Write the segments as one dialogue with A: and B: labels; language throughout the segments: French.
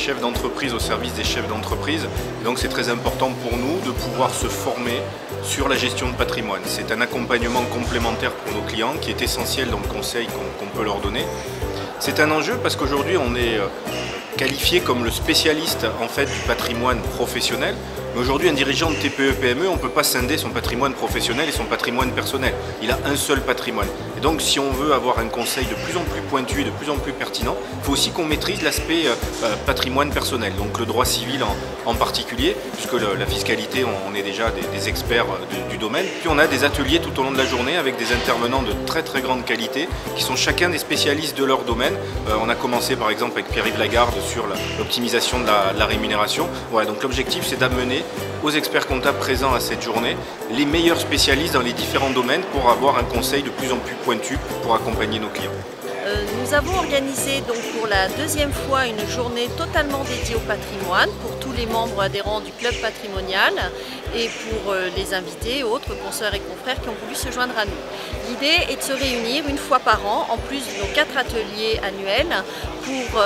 A: chefs d'entreprise au service des chefs d'entreprise. Donc c'est très important pour nous de pouvoir se former sur la gestion de patrimoine. C'est un accompagnement complémentaire pour nos clients qui est essentiel dans le conseil qu'on peut leur donner. C'est un enjeu parce qu'aujourd'hui on est qualifié comme le spécialiste en fait du patrimoine professionnel. Mais aujourd'hui, un dirigeant de TPE-PME, on ne peut pas scinder son patrimoine professionnel et son patrimoine personnel. Il a un seul patrimoine. Et donc, si on veut avoir un conseil de plus en plus pointu et de plus en plus pertinent, il faut aussi qu'on maîtrise l'aspect patrimoine personnel, donc le droit civil en particulier, puisque la fiscalité, on est déjà des experts du domaine. Puis on a des ateliers tout au long de la journée avec des intervenants de très très grande qualité, qui sont chacun des spécialistes de leur domaine. On a commencé par exemple avec Pierre-Yves Lagarde sur l'optimisation de la rémunération. Voilà, donc l'objectif, c'est d'amener aux experts comptables présents à cette journée les meilleurs spécialistes dans les différents domaines pour avoir un conseil de plus en plus pointu pour accompagner nos clients.
B: Nous avons organisé donc pour la deuxième fois une journée totalement dédiée au patrimoine pour tous les membres adhérents du club patrimonial et pour les invités, autres consoeurs et confrères qui ont voulu se joindre à nous. L'idée est de se réunir une fois par an, en plus de nos 4 ateliers annuels, pour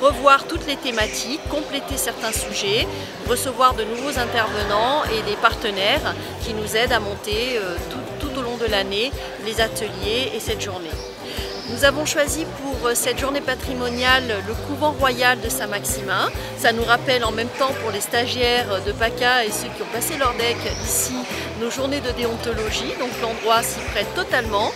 B: revoir toutes les thématiques, compléter certains sujets, recevoir de nouveaux intervenants et des partenaires qui nous aident à monter tout au long de l'année les ateliers et cette journée. Nous avons choisi pour cette journée patrimoniale le couvent royal de Saint-Maximin. Ça nous rappelle en même temps pour les stagiaires de PACA et ceux qui ont passé leur DEC ici nos journées de déontologie. Donc l'endroit s'y prête totalement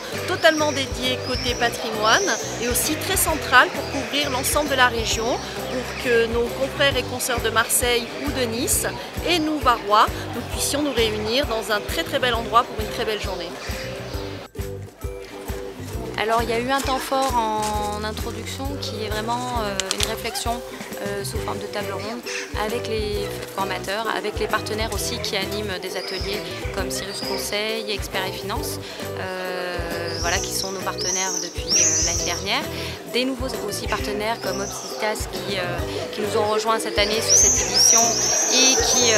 B: dédié côté patrimoine et aussi très central pour couvrir l'ensemble de la région pour que nos confrères et consoeurs de Marseille ou de Nice et nous Varois, nous puissions nous réunir dans un très bel endroit pour une très belle journée.
C: Alors il y a eu un temps fort en introduction qui est vraiment une réflexion sous forme de table ronde avec les formateurs, avec les partenaires aussi qui animent des ateliers comme Cyrus Conseil, Experts et Finances, voilà, qui sont nos partenaires depuis l'année dernière. Des nouveaux aussi partenaires comme Obsitas qui nous ont rejoints cette année sur cette édition et qui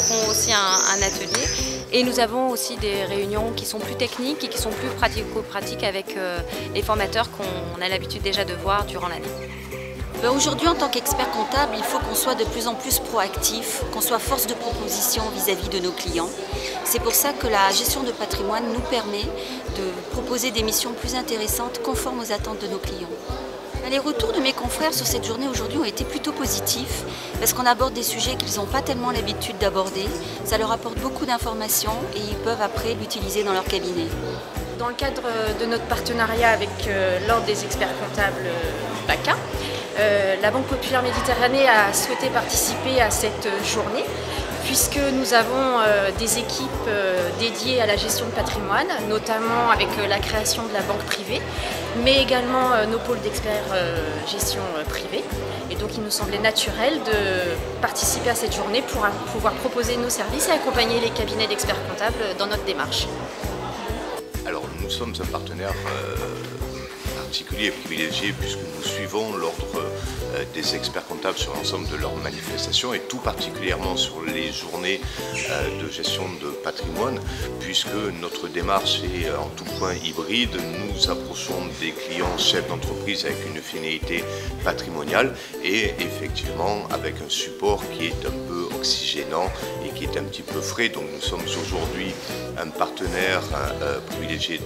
C: font aussi un atelier. Et nous avons aussi des réunions qui sont plus techniques et qui sont plus pratico-pratiques avec les formateurs qu'on a l'habitude déjà de voir durant l'année.
D: Aujourd'hui, en tant qu'expert comptable, il faut qu'on soit de plus en plus proactif, qu'on soit force de proposition vis-à-vis de nos clients. C'est pour ça que la gestion de patrimoine nous permet de proposer des missions plus intéressantes, conformes aux attentes de nos clients. Les retours de mes confrères sur cette journée aujourd'hui ont été plutôt positifs parce qu'on aborde des sujets qu'ils n'ont pas tellement l'habitude d'aborder. Ça leur apporte beaucoup d'informations et ils peuvent après l'utiliser dans leur cabinet.
E: Dans le cadre de notre partenariat avec l'Ordre des experts comptables PACA, la Banque Populaire Méditerranée a souhaité participer à cette journée puisque nous avons des équipes dédiées à la gestion de patrimoine, notamment avec la création de la banque privée, mais également nos pôles d'experts gestion privée. Et donc il nous semblait naturel de participer à cette journée pour pouvoir proposer nos services et accompagner les cabinets d'experts comptables dans notre démarche.
F: Alors nous sommes un partenaire particulier et privilégié puisque nous suivons l'ordre des experts comptables sur l'ensemble de leurs manifestations et tout particulièrement sur les journées de gestion de patrimoine puisque notre démarche est en tout point hybride. Nous approchons des clients chefs d'entreprise avec une finalité patrimoniale et effectivement avec un support qui est un peu oxygénant et qui est un petit peu frais. Donc nous sommes aujourd'hui un partenaire privilégié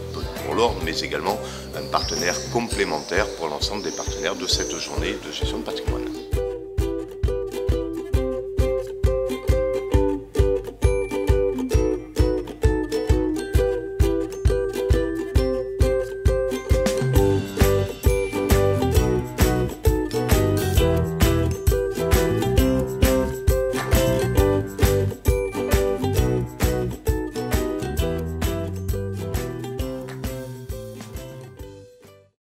F: pour l'ordre mais également un partenaire complémentaire pour l'ensemble des partenaires de cette journée de gestion de patrimoine.